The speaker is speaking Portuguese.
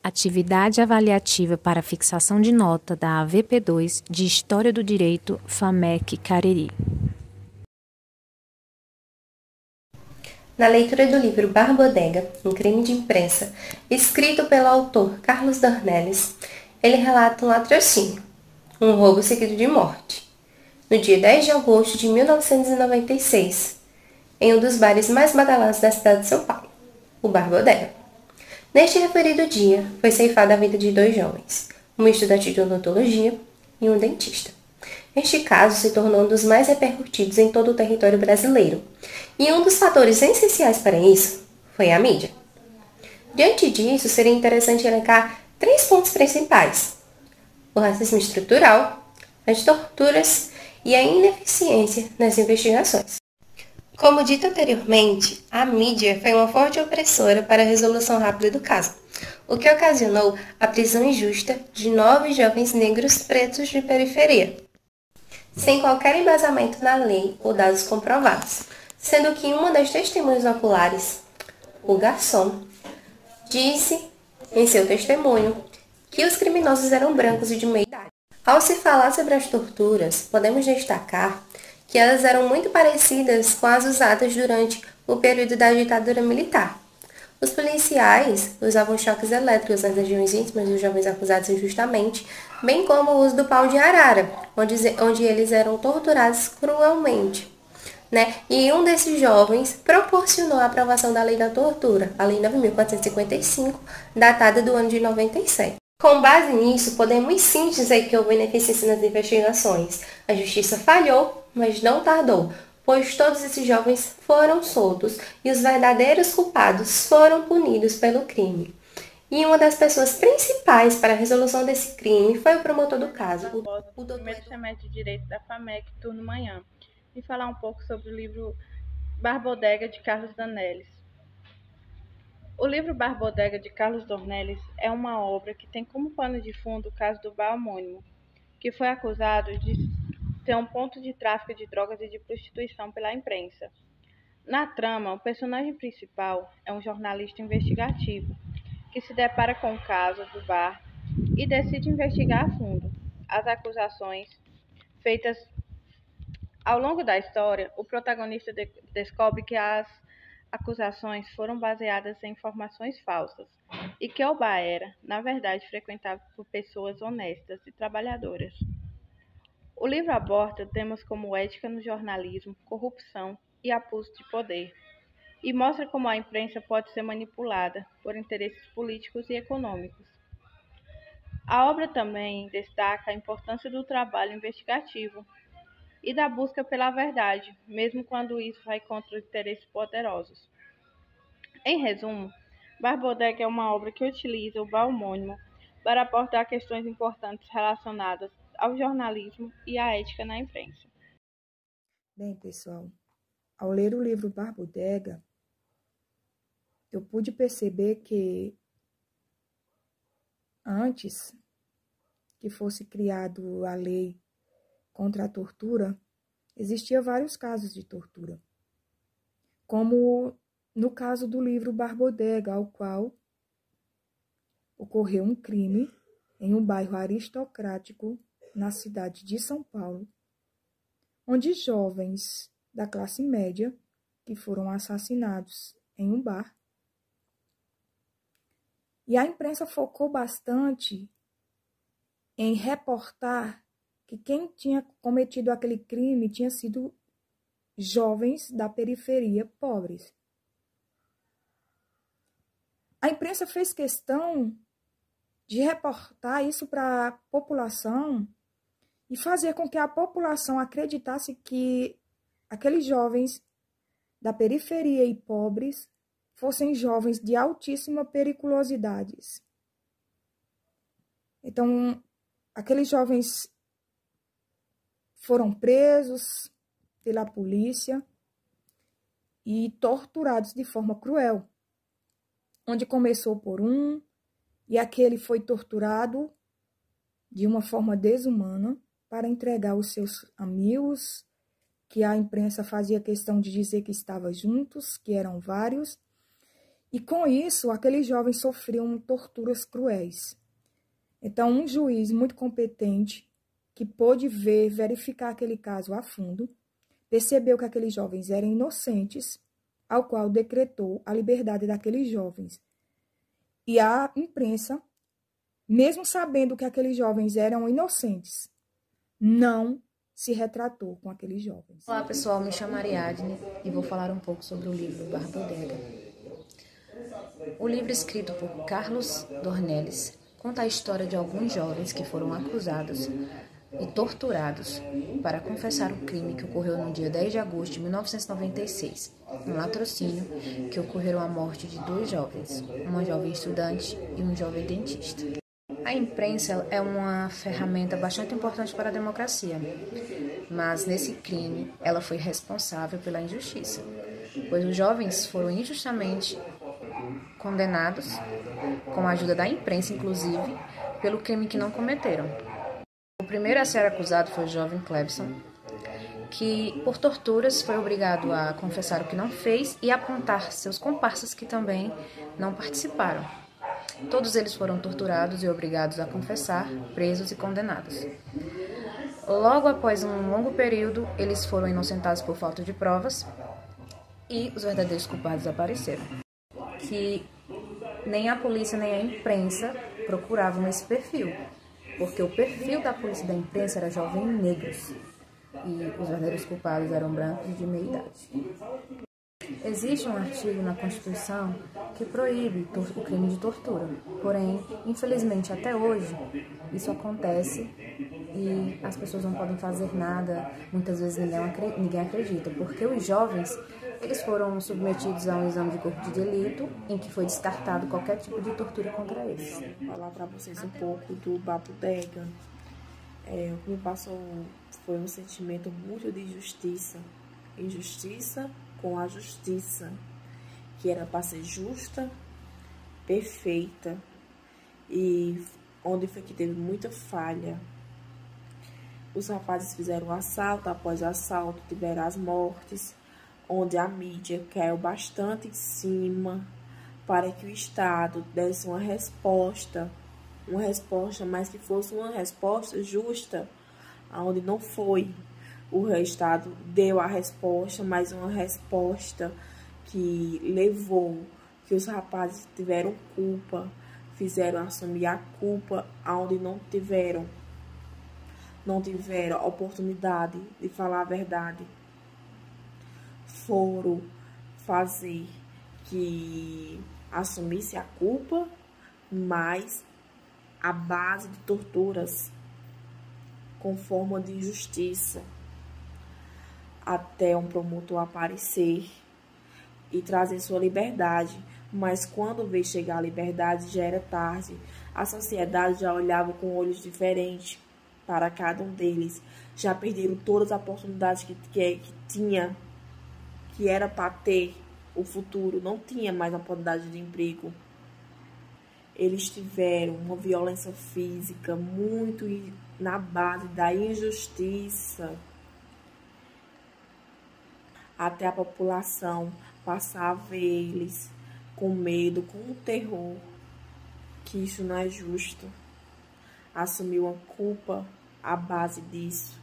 Atividade avaliativa para fixação de nota da AVP2 de História do Direito FAMEC Cariri. Na leitura do livro Barbodega, um crime de imprensa, escrito pelo autor Carlos Dornelles, ele relata um latrocínio, um roubo seguido de morte, no dia 10 de agosto de 1996, em um dos bares mais badalados da cidade de São Paulo, o Barbodega. Neste referido dia, foi ceifada a vida de 2 jovens, um estudante de odontologia e um dentista. Este caso se tornou um dos mais repercutidos em todo o território brasileiro, e um dos fatores essenciais para isso foi a mídia. Diante disso, seria interessante elencar 3 pontos principais: o racismo estrutural, as torturas e a ineficiência nas investigações. Como dito anteriormente, a mídia foi uma forte opressora para a resolução rápida do caso, o que ocasionou a prisão injusta de 9 jovens negros pretos de periferia, sem qualquer embasamento na lei ou dados comprovados, sendo que uma das testemunhas oculares, o garçom, disse em seu testemunho que os criminosos eram brancos e de meia idade. Ao se falar sobre as torturas, podemos destacar que elas eram muito parecidas com as usadas durante o período da ditadura militar. Os policiais usavam choques elétricos nas regiões íntimas dos jovens acusados injustamente, bem como o uso do pau de arara, onde eles eram torturados cruelmente. E um desses jovens proporcionou a aprovação da Lei da Tortura, a Lei 9.455, datada do ano de 97. Com base nisso, podemos sim dizer que houve ineficiência nas investigações. A justiça falhou, mas não tardou, pois todos esses jovens foram soltos e os verdadeiros culpados foram punidos pelo crime. E uma das pessoas principais para a resolução desse crime foi o promotor do caso, o primeiro semestre de Direito da FAMEC, turno manhã, e falar um pouco sobre o livro Barbodega, de Carlos Dornelles. O livro Barbodega, de Carlos Dornelles, é uma obra que tem como pano de fundo o caso do bar homônimo, que foi acusado de ser um ponto de tráfico de drogas e de prostituição pela imprensa. Na trama, o personagem principal é um jornalista investigativo, que se depara com o caso do bar e decide investigar a fundo as acusações feitas. Ao longo da história, o protagonista descobre que as acusações foram baseadas em informações falsas e que o bar era, na verdade, frequentado por pessoas honestas e trabalhadoras. O livro aborda temas como ética no jornalismo, corrupção e abuso de poder, e mostra como a imprensa pode ser manipulada por interesses políticos e econômicos. A obra também destaca a importância do trabalho investigativo e da busca pela verdade, mesmo quando isso vai contra os interesses poderosos. Em resumo, Barbodega é uma obra que utiliza o bar homônimo para abordar questões importantes relacionadas ao jornalismo e à ética na imprensa. Bem, pessoal, ao ler o livro Barbodega, eu pude perceber que antes que fosse criado a lei contra a tortura, existiam vários casos de tortura, como no caso do livro Barbodega, ao qual ocorreu um crime em um bairro aristocrático na cidade de São Paulo, onde jovens da classe média que foram assassinados em um bar. E a imprensa focou bastante em reportar que quem tinha cometido aquele crime tinha sido jovens da periferia pobres. A imprensa fez questão de reportar isso para a população e fazer com que a população acreditasse que aqueles jovens da periferia e pobres fossem jovens de altíssima periculosidade. Então, aqueles jovens foram presos pela polícia e torturados de forma cruel, onde começou por um, e aquele foi torturado de uma forma desumana para entregar os seus amigos, que a imprensa fazia questão de dizer que estavam juntos, que eram vários, E com isso, aqueles jovens sofriam torturas cruéis. Então, um juiz muito competente, que pôde verificar aquele caso a fundo, percebeu que aqueles jovens eram inocentes, ao qual decretou a liberdade daqueles jovens. E a imprensa, mesmo sabendo que aqueles jovens eram inocentes, não se retratou com aqueles jovens. Olá pessoal, me chamo Ariadne e vou falar um pouco sobre o livro Barbodega. O livro, escrito por Carlos Dornelles, conta a história de alguns jovens que foram acusados e torturados para confessar o crime que ocorreu no dia 10 de agosto de 1996, no latrocínio que ocorreu a morte de 2 jovens, uma jovem estudante e um jovem dentista. A imprensa é uma ferramenta bastante importante para a democracia, mas nesse crime ela foi responsável pela injustiça, pois os jovens foram injustamente condenados, com a ajuda da imprensa inclusive, pelo crime que não cometeram. O primeiro a ser acusado foi o jovem Clebson, que por torturas foi obrigado a confessar o que não fez e apontar seus comparsas que também não participaram. Todos eles foram torturados e obrigados a confessar, presos e condenados. Logo após um longo período, eles foram inocentados por falta de provas e os verdadeiros culpados apareceram. Que nem a polícia nem a imprensa procuravam esse perfil, porque o perfil da polícia e da imprensa era jovens negros e os verdadeiros culpados eram brancos de meia idade. Existe um artigo na Constituição que proíbe o crime de tortura, porém, infelizmente, até hoje, isso acontece e as pessoas não podem fazer nada, muitas vezes ninguém acredita, porque os jovens, eles foram submetidos a um exame de corpo de delito em que foi descartado qualquer tipo de tortura contra eles. Vou falar para vocês um pouco do Barbodega. O que me passou foi um sentimento muito de injustiça com a justiça, que era para ser justa, perfeita, e onde foi que teve muita falha. Os rapazes fizeram assalto, após assalto tiveram as mortes, onde a mídia caiu bastante em cima para que o Estado desse uma resposta, mas que fosse uma resposta justa, onde não foi. O Estado deu a resposta, mas uma resposta que levou que os rapazes tiveram culpa, fizeram assumir a culpa onde não tiveram oportunidade de falar a verdade. Foram fazer que assumisse a culpa, mas a base de torturas com forma de injustiça, até um promotor aparecer e trazer sua liberdade. Mas quando veio chegar a liberdade, já era tarde. A sociedade já olhava com olhos diferentes para cada um deles. Já perderam todas as oportunidades que tinha, que era para ter o futuro. Não tinha mais oportunidade de emprego. Eles tiveram uma violência física muito na base da injustiça. Até a população passar a ver eles com medo, com terror, que isso não é justo. Assumir uma culpa à base disso.